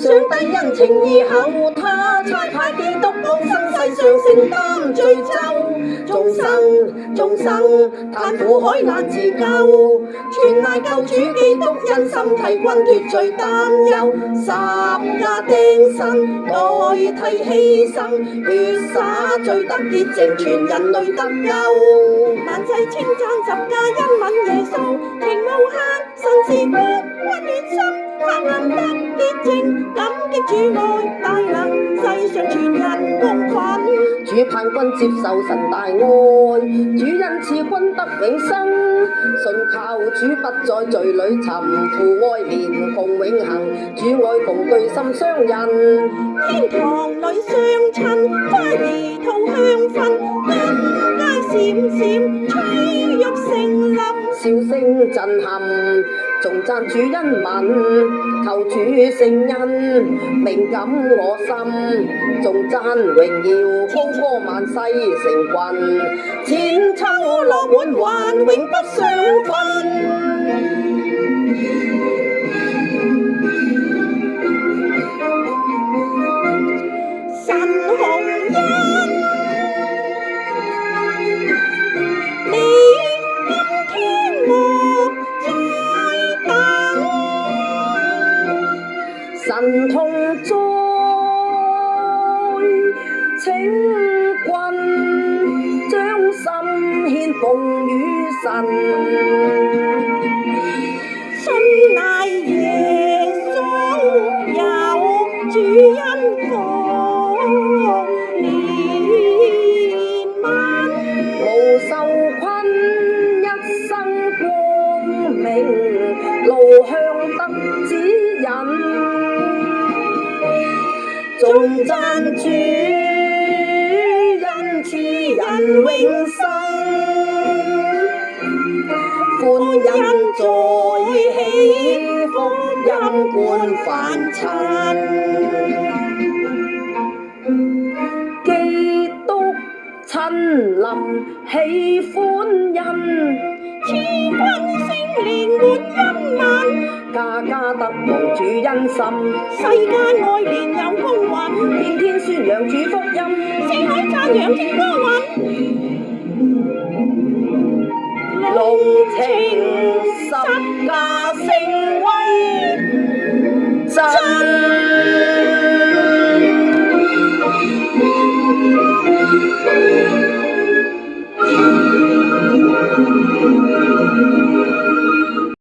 上帝因情義厚，他差派基督降生世上承擔罪咒，眾生嘆苦海難自救，全賴救主基督因心替君脫罪擔憂，十架釘身代替犧牲，血灑罪得潔淨，全人類得救。萬世稱讚十架恩吻耶穌，情無限，神是國溫暖心，黑暗得潔淨，感激主愛大能，世上全人共奮。主盼君接受神大愛，主恩賜君得永生，信靠主不在罪裏尋父愛憐共永恆，主愛共對心相印，天堂裏相親，花兒吐香薰，人皆閃閃翠玉盛林，笑聲震撼，頌讚主恩吻，求主聖恩，明感我心，頌讚榮耀，高歌萬世成群，千秋樂滿還永不相分。神洪恩，你今天我在等，神同在，請君將心獻奉與神，信賴耶穌有主恩降憐憫，無受困一生光明，路向得指引，頌讚主恩賜人永生，歡欣在起，福音冠凡塵，基督親臨喜歡欣，賜君聖靈滿恩吻，家家得蒙主恩心，世間愛憐有公允，天天宣揚主福音，四海讚揚天歌韻，濃情十架聖